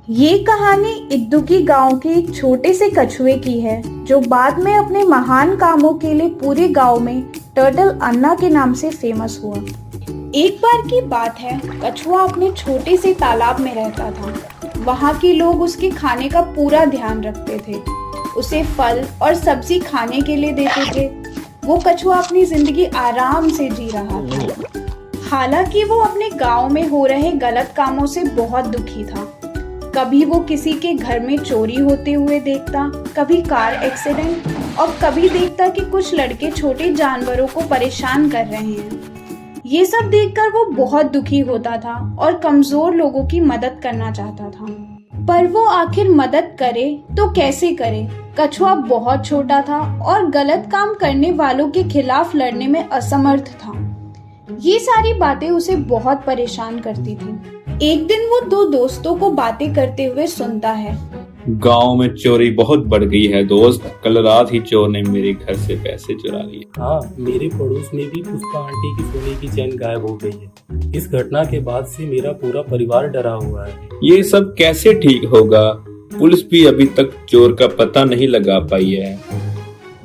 ये कहानी इद्दुकी गांव के एक छोटे से कछुए की है जो बाद में अपने महान कामों के लिए पूरे गांव में टर्टल अन्ना के नाम से फेमस हुआ। एक बार की बात है, कछुआ अपने छोटे से तालाब में रहता था। वहाँ के लोग उसके खाने का पूरा ध्यान रखते थे, उसे फल और सब्जी खाने के लिए देते थे। वो कछुआ अपनी जिंदगी आराम से जी रहा था। हालांकि वो अपने गांव में हो रहे गलत कामों से बहुत दुखी था। कभी वो किसी के घर में चोरी होते हुए देखता, कभी कार एक्सीडेंट और कभी देखता कि कुछ लड़के छोटे जानवरों को परेशान कर रहे हैं। ये सब देखकर वो बहुत दुखी होता था और कमजोर लोगों की मदद करना चाहता था। पर वो आखिर मदद करे तो कैसे करे? कछुआ बहुत छोटा था और गलत काम करने वालों के खिलाफ लड़ने में असमर्थ था। ये सारी बातें उसे बहुत परेशान करती थी। एक दिन वो दो दोस्तों को बातें करते हुए सुनता है। गांव में चोरी बहुत बढ़ गई है दोस्त। कल रात ही चोर ने मेरे घर से पैसे चुरा लिए। हाँ, मेरे पड़ोस में भी पुष्पा आंटी की सोने की चैन गायब हो गई है। इस घटना के बाद से मेरा पूरा परिवार डरा हुआ है। ये सब कैसे ठीक होगा? पुलिस भी अभी तक चोर का पता नहीं लगा पाई है।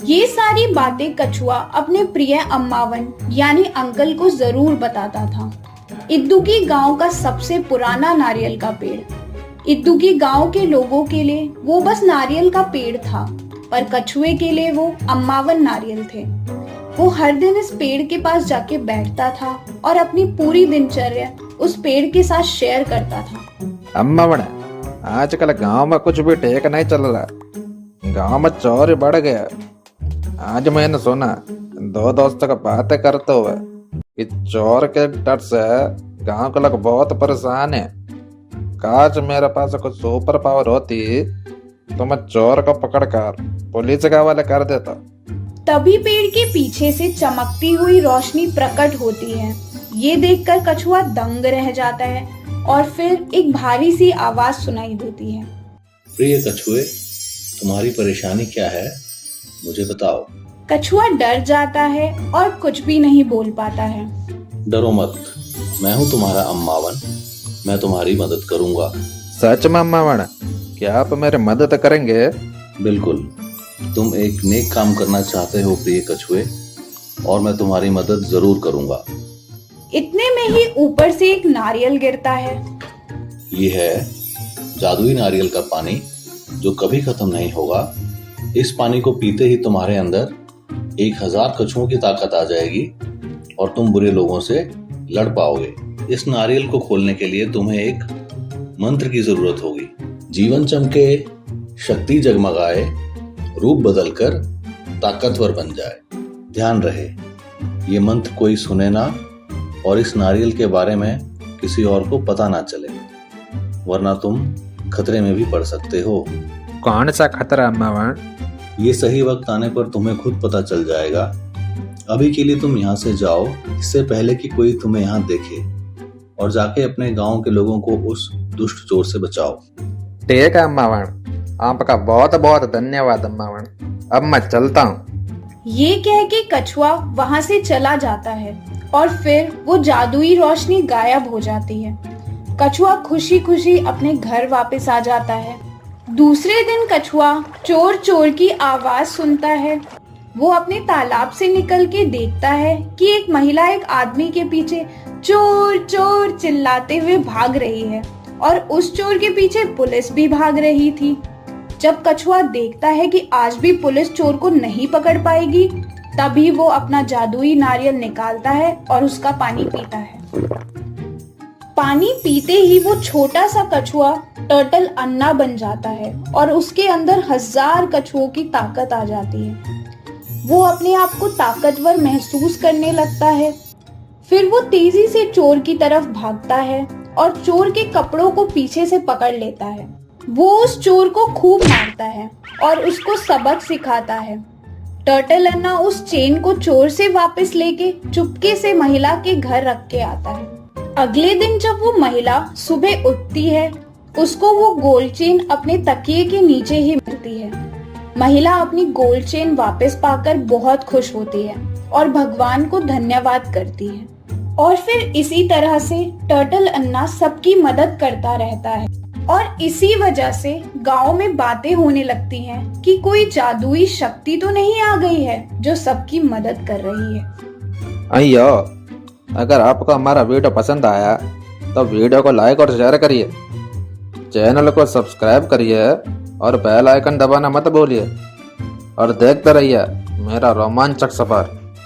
ये सारी बातें कछुआ अपने प्रिय अम्मावन यानी अंकल को जरूर बताता था। इद्दुकी गांव का सबसे पुराना नारियल का पेड़। इद्दुकी गांव के लोगों के लिए वो बस नारियल का पेड़ था, पर कछुए के लिए वो अम्मावन नारियल थे। वो हर दिन इस पेड़ के पास जाके बैठता था और अपनी पूरी दिनचर्या उस पेड़ के साथ शेयर करता था। अम्मावन, आजकल गांव में कुछ भी ठीक नहीं चल रहा। गांव में चोरी बढ़ गया। आज मैंने सुना दो दोस्तों का बातें करते हुए कि चोर के डर से गांव के लोग बहुत परेशान है। काश मेरे पास कुछ सुपर पावर होती तो मैं चोर को पकड़कर पुलिस के हवाले कर देता। तभी पेड़ के पीछे से चमकती हुई रोशनी प्रकट होती है। ये देखकर कछुआ दंग रह जाता है और फिर एक भारी सी आवाज सुनाई देती है। प्रिय कछुए, तुम्हारी परेशानी क्या है? मुझे बताओ। कछुआ डर जाता है और कुछ भी नहीं बोल पाता है। डरो मत, मैं हूँ तुम्हारा अम्मावन। मैं तुम्हारी मदद करूँगा। सच में अम्मावन, क्या आप मेरी मदद करेंगे? बिल्कुल। तुम एक नेक काम करना चाहते हो प्रिय कछुए, और मैं तुम्हारी मदद जरूर करूँगा। इतने में ही ऊपर से एक नारियल गिरता है। ये है जादुई नारियल का पानी जो कभी खत्म नहीं होगा। इस पानी को पीते ही तुम्हारे अंदर 1000 कछुओं की ताकत आ जाएगी और तुम बुरे लोगों से लड़ पाओगे। इस नारियल को खोलने के लिए तुम्हें एक मंत्र की जरूरत होगी। जीवन चमके, शक्ति जगमगाए, रूप बदलकर ताकतवर बन जाए। ध्यान रहे, ये मंत्र कोई सुने ना और इस नारियल के बारे में किसी और को पता ना चले, वरना तुम खतरे में भी पड़ सकते हो। कौन सा खतरा अम्मावन? ये सही वक्त आने पर तुम्हें खुद पता चल जाएगा। अभी के लिए तुम यहाँ से जाओ, इससे पहले कि कोई तुम्हें यहाँ देखे, और जाके अपने गांव के लोगों को उस दुष्ट चोर से बचाओ। ठीक है अम्मावन, आपका बहुत बहुत धन्यवाद अम्मावन। अब मैं चलता हूँ। ये कह के कछुआ वहाँ से चला जाता है और फिर वो जादुई रोशनी गायब हो जाती है। कछुआ खुशी खुशी अपने घर वापस आ जाता है। दूसरे दिन कछुआ चोर चोर की आवाज सुनता है। वो अपने तालाब से निकल के देखता है कि एक महिला एक आदमी के पीछे चोर चोर चिल्लाते हुए भाग रही है और उस चोर के पीछे पुलिस भी भाग रही थी। जब कछुआ देखता है कि आज भी पुलिस चोर को नहीं पकड़ पाएगी, तभी वो अपना जादुई नारियल निकालता है और उसका पानी पीता है। पानी पीते ही वो छोटा सा कछुआ टर्टल अन्ना बन जाता है और उसके अंदर 1000 कछुओं की ताकत आ जाती है। वो अपने आप को ताकतवर महसूस करने लगता है। फिर वो तेजी से चोर की तरफ भागता है और चोर के कपड़ों को पीछे से पकड़ लेता है। वो उस चोर को खूब मारता है और उसको सबक सिखाता है। टर्टल अन्ना उस चेन को चोर से वापस लेके चुपके से महिला के घर रख के आता है। अगले दिन जब वो महिला सुबह उठती है, उसको वो गोल्ड चेन अपने तकिए के नीचे ही मिलती है। महिला अपनी गोल्ड चेन वापस पाकर बहुत खुश होती है और भगवान को धन्यवाद करती है। और फिर इसी तरह से टर्टल अन्ना सबकी मदद करता रहता है और इसी वजह से गांव में बातें होने लगती हैं कि कोई जादुई शक्ति तो नहीं आ गई है जो सबकी मदद कर रही है। अयो, अगर आपको हमारा वीडियो पसंद आया तो वीडियो को लाइक और शेयर करिए, चैनल को सब्सक्राइब करिए और बेल आइकन दबाना मत भूलिए और देखते रहिए मेरा रोमांचक सफर।